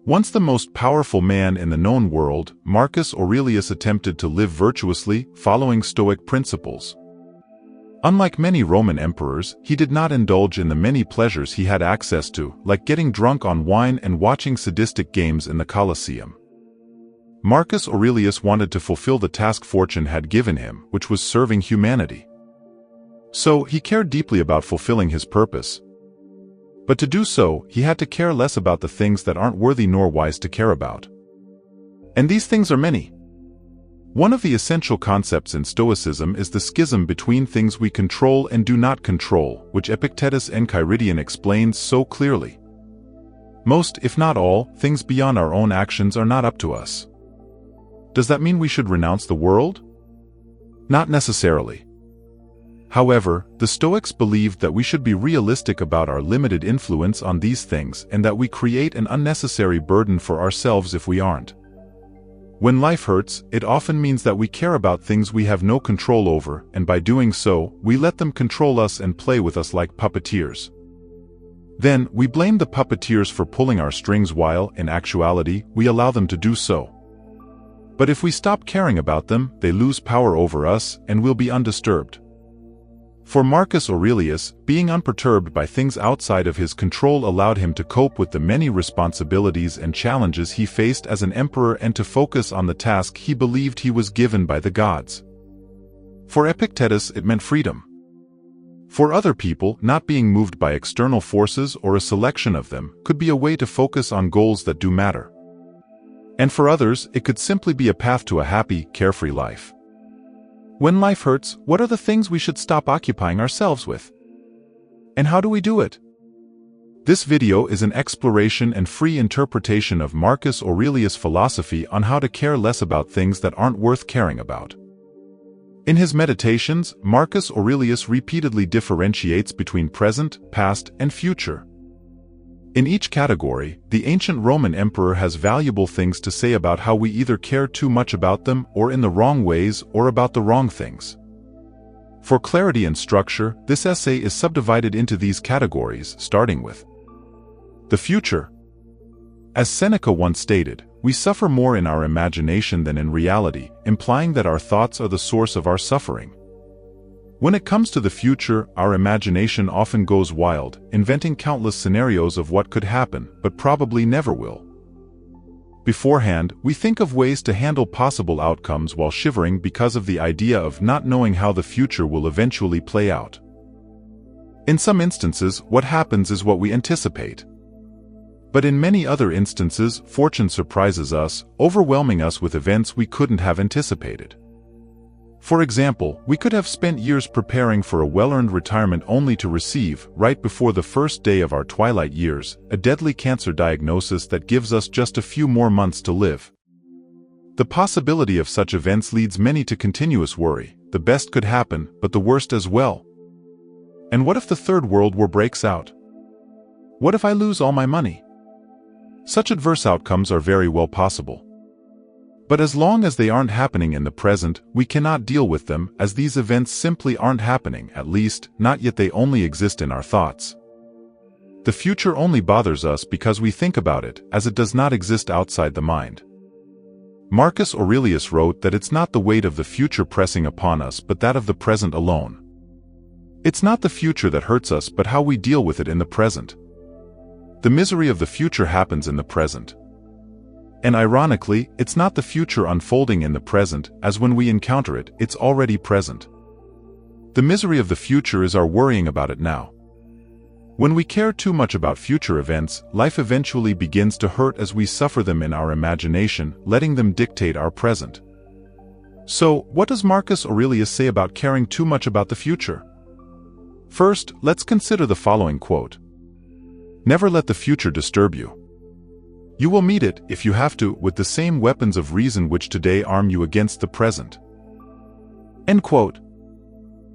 Once the most powerful man in the known world, Marcus Aurelius attempted to live virtuously, following Stoic principles. Unlike many Roman emperors, he did not indulge in the many pleasures he had access to, like getting drunk on wine and watching sadistic games in the Colosseum. Marcus Aurelius wanted to fulfill the task fortune had given him, which was serving humanity. So, he cared deeply about fulfilling his purpose. But to do so, he had to care less about the things that aren't worthy nor wise to care about. And these things are many. One of the essential concepts in Stoicism is the schism between things we control and do not control, which Epictetus Enchiridion explains so clearly. Most, if not all, things beyond our own actions are not up to us. Does that mean we should renounce the world? Not necessarily. However, the Stoics believed that we should be realistic about our limited influence on these things and that we create an unnecessary burden for ourselves if we aren't. When life hurts, it often means that we care about things we have no control over, and by doing so, we let them control us and play with us like puppeteers. Then, we blame the puppeteers for pulling our strings while, in actuality, we allow them to do so. But if we stop caring about them, they lose power over us, and we'll be undisturbed. For Marcus Aurelius, being unperturbed by things outside of his control allowed him to cope with the many responsibilities and challenges he faced as an emperor and to focus on the task he believed he was given by the gods. For Epictetus, it meant freedom. For other people, not being moved by external forces or a selection of them could be a way to focus on goals that do matter. And for others, it could simply be a path to a happy, carefree life. When life hurts, what are the things we should stop occupying ourselves with? And how do we do it? This video is an exploration and free interpretation of Marcus Aurelius' philosophy on how to care less about things that aren't worth caring about. In his meditations, Marcus Aurelius repeatedly differentiates between present, past, and future. In each category, the ancient Roman emperor has valuable things to say about how we either care too much about them or in the wrong ways or about the wrong things. For clarity and structure, this essay is subdivided into these categories, starting with the future. As Seneca once stated, we suffer more in our imagination than in reality, implying that our thoughts are the source of our suffering. When it comes to the future, our imagination often goes wild, inventing countless scenarios of what could happen, but probably never will. Beforehand, we think of ways to handle possible outcomes while shivering because of the idea of not knowing how the future will eventually play out. In some instances, what happens is what we anticipate. But in many other instances, fortune surprises us, overwhelming us with events we couldn't have anticipated. For example, we could have spent years preparing for a well-earned retirement only to receive, right before the first day of our twilight years, a deadly cancer diagnosis that gives us just a few more months to live. The possibility of such events leads many to continuous worry. The best could happen, but the worst as well. And what if the Third World War breaks out? What if I lose all my money? Such adverse outcomes are very well possible. But as long as they aren't happening in the present, we cannot deal with them, as these events simply aren't happening, at least, not yet. They only exist in our thoughts. The future only bothers us because we think about it, as it does not exist outside the mind. Marcus Aurelius wrote that it's not the weight of the future pressing upon us but that of the present alone. It's not the future that hurts us but how we deal with it in the present. The misery of the future happens in the present. And ironically, it's not the future unfolding in the present, as when we encounter it, it's already present. The misery of the future is our worrying about it now. When we care too much about future events, life eventually begins to hurt as we suffer them in our imagination, letting them dictate our present. So, what does Marcus Aurelius say about caring too much about the future? First, let's consider the following quote. "Never let the future disturb you. You will meet it, if you have to, with the same weapons of reason which today arm you against the present." End quote.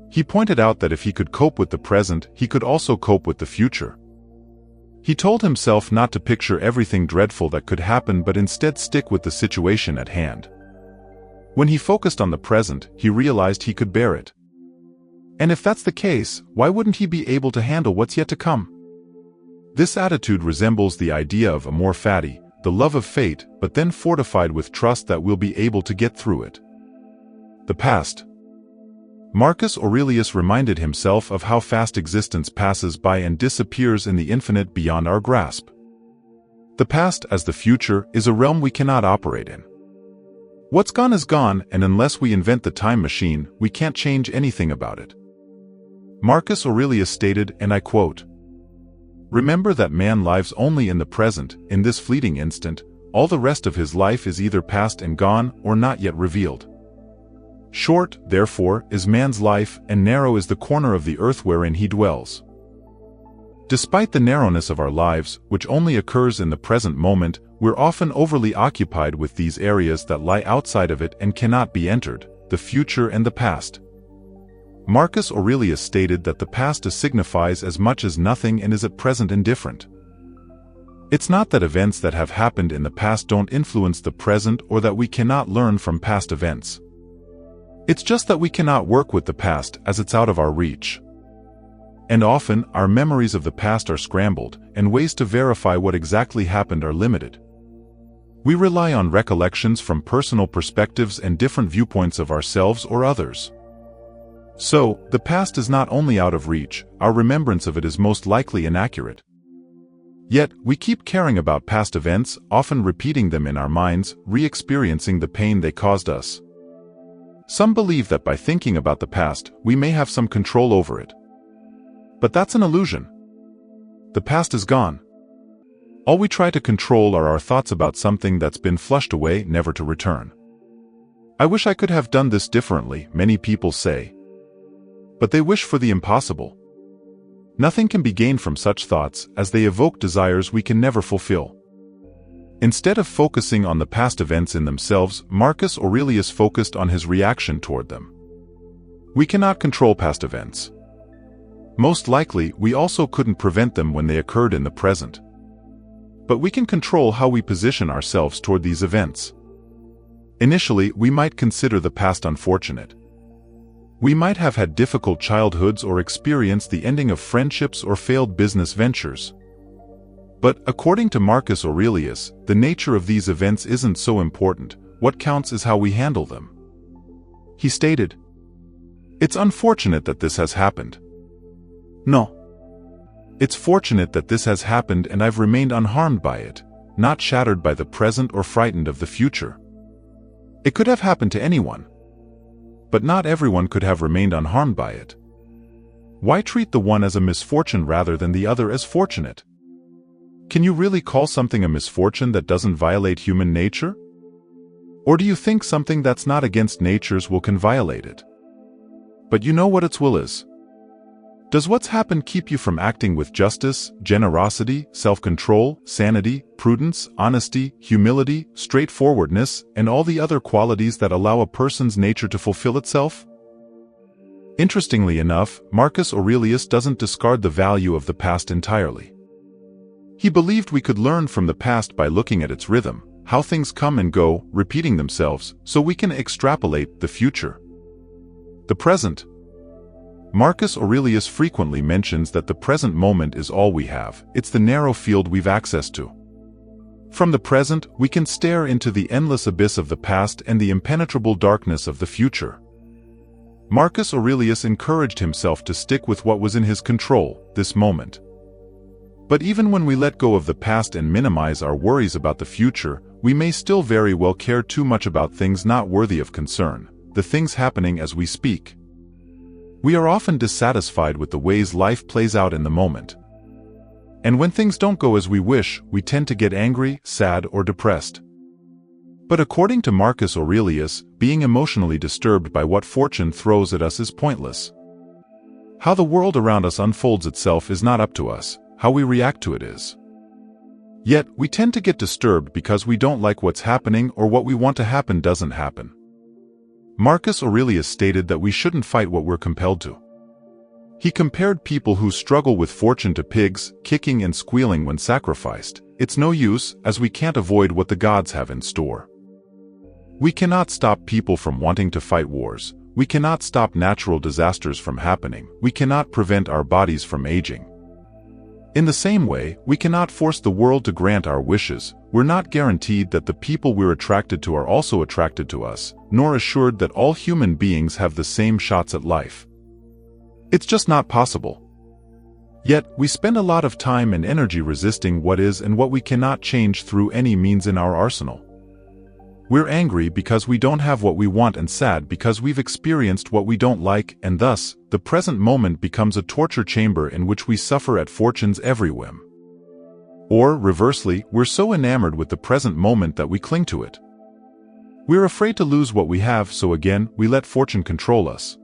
He pointed out that if he could cope with the present, he could also cope with the future. He told himself not to picture everything dreadful that could happen but instead stick with the situation at hand. When he focused on the present, he realized he could bear it. And if that's the case, why wouldn't he be able to handle what's yet to come? This attitude resembles the idea of a more fatty, the love of fate, but then fortified with trust that we'll be able to get through it. The past. Marcus Aurelius reminded himself of how fast existence passes by and disappears in the infinite beyond our grasp. The past, as the future, is a realm we cannot operate in. What's gone is gone, and unless we invent the time machine, we can't change anything about it. Marcus Aurelius stated, and I quote, "Remember that man lives only in the present, in this fleeting instant. All the rest of his life is either past and gone, or not yet revealed. Short, therefore, is man's life, and narrow is the corner of the earth wherein he dwells." Despite the narrowness of our lives, which only occurs in the present moment, we're often overly occupied with these areas that lie outside of it and cannot be entered, the future and the past. Marcus Aurelius stated that the past signifies as much as nothing and is at present indifferent. It's not that events that have happened in the past don't influence the present or that we cannot learn from past events. It's just that we cannot work with the past as it's out of our reach. And often, our memories of the past are scrambled, and ways to verify what exactly happened are limited. We rely on recollections from personal perspectives and different viewpoints of ourselves or others. So, the past is not only out of reach, our remembrance of it is most likely inaccurate. Yet, we keep caring about past events, often repeating them in our minds, re-experiencing the pain they caused us. Some believe that by thinking about the past, we may have some control over it. But that's an illusion. The past is gone. All we try to control are our thoughts about something that's been flushed away, never to return. I wish I could have done this differently, many people say. But they wish for the impossible. Nothing can be gained from such thoughts, as they evoke desires we can never fulfill. Instead of focusing on the past events in themselves, Marcus Aurelius focused on his reaction toward them. We cannot control past events. Most likely, we also couldn't prevent them when they occurred in the present. But we can control how we position ourselves toward these events. Initially, we might consider the past unfortunate. We might have had difficult childhoods or experienced the ending of friendships or failed business ventures. But, according to Marcus Aurelius, the nature of these events isn't so important. What counts is how we handle them. He stated, "It's unfortunate that this has happened. No. It's fortunate that this has happened and I've remained unharmed by it, not shattered by the present or frightened of the future. It could have happened to anyone. But not everyone could have remained unharmed by it. Why treat the one as a misfortune rather than the other as fortunate? Can you really call something a misfortune that doesn't violate human nature? Or do you think something that's not against nature's will can violate it? But you know what its will is. Does what's happened keep you from acting with justice, generosity, self-control, sanity, prudence, honesty, humility, straightforwardness, and all the other qualities that allow a person's nature to fulfill itself? Interestingly enough, Marcus Aurelius doesn't discard the value of the past entirely. He believed we could learn from the past by looking at its rhythm, how things come and go, repeating themselves, so we can extrapolate the future. The present. Marcus Aurelius frequently mentions that the present moment is all we have, it's the narrow field we've access to. From the present, we can stare into the endless abyss of the past and the impenetrable darkness of the future. Marcus Aurelius encouraged himself to stick with what was in his control, this moment. But even when we let go of the past and minimize our worries about the future, we may still very well care too much about things not worthy of concern, the things happening as we speak. We are often dissatisfied with the ways life plays out in the moment. And when things don't go as we wish, we tend to get angry, sad, or depressed. But according to Marcus Aurelius, being emotionally disturbed by what fortune throws at us is pointless. How the world around us unfolds itself is not up to us. How we react to it is. Yet, we tend to get disturbed because we don't like what's happening or what we want to happen doesn't happen. Marcus Aurelius stated that we shouldn't fight what we're compelled to. He compared people who struggle with fortune to pigs, kicking and squealing when sacrificed. It's no use, as we can't avoid what the gods have in store. We cannot stop people from wanting to fight wars. We cannot stop natural disasters from happening. We cannot prevent our bodies from aging. In the same way, we cannot force the world to grant our wishes. We're not guaranteed that the people we're attracted to are also attracted to us, nor assured that all human beings have the same shots at life. It's just not possible. Yet, we spend a lot of time and energy resisting what is and what we cannot change through any means in our arsenal. We're angry because we don't have what we want and sad because we've experienced what we don't like, and thus, the present moment becomes a torture chamber in which we suffer at fortune's every whim. Or, reversely, we're so enamored with the present moment that we cling to it. We're afraid to lose what we have, so again, we let fortune control us.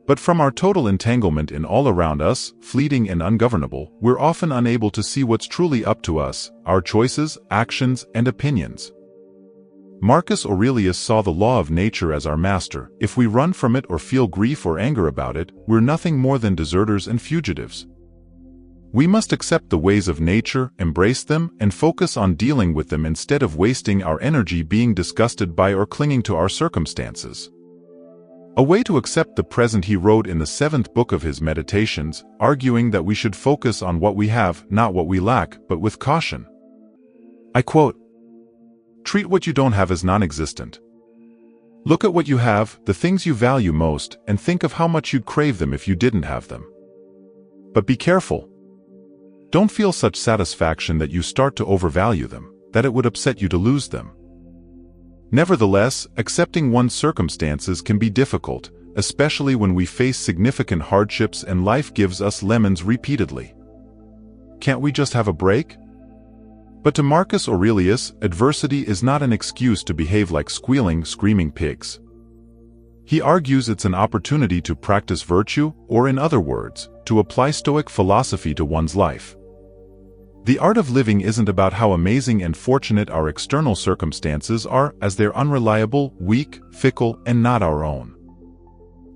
But from our total entanglement in all around us, fleeting and ungovernable, we're often unable to see what's truly up to us, our choices, actions, and opinions. Marcus Aurelius saw the law of nature as our master. If we run from it or feel grief or anger about it, we're nothing more than deserters and fugitives. We must accept the ways of nature, embrace them, and focus on dealing with them instead of wasting our energy being disgusted by or clinging to our circumstances. A way to accept the present he wrote in the 7th book of his Meditations, arguing that we should focus on what we have, not what we lack, but with caution. I quote, "Treat what you don't have as non-existent. Look at what you have, the things you value most, and think of how much you'd crave them if you didn't have them. But be careful. Don't feel such satisfaction that you start to overvalue them, that it would upset you to lose them. Nevertheless, accepting one's circumstances can be difficult, especially when we face significant hardships and life gives us lemons repeatedly. Can't we just have a break?" But to Marcus Aurelius, adversity is not an excuse to behave like squealing, screaming pigs. He argues it's an opportunity to practice virtue, or in other words, to apply Stoic philosophy to one's life. The art of living isn't about how amazing and fortunate our external circumstances are, as they're unreliable, weak, fickle, and not our own.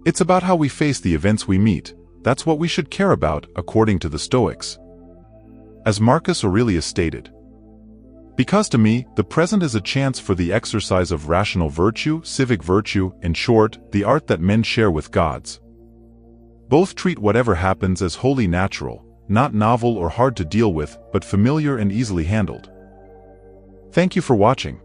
It's about how we face the events we meet. That's what we should care about, according to the Stoics. As Marcus Aurelius stated, "Because to me, the present is a chance for the exercise of rational virtue, civic virtue, in short, the art that men share with gods. Both treat whatever happens as wholly natural, not novel or hard to deal with, but familiar and easily handled." Thank you for watching.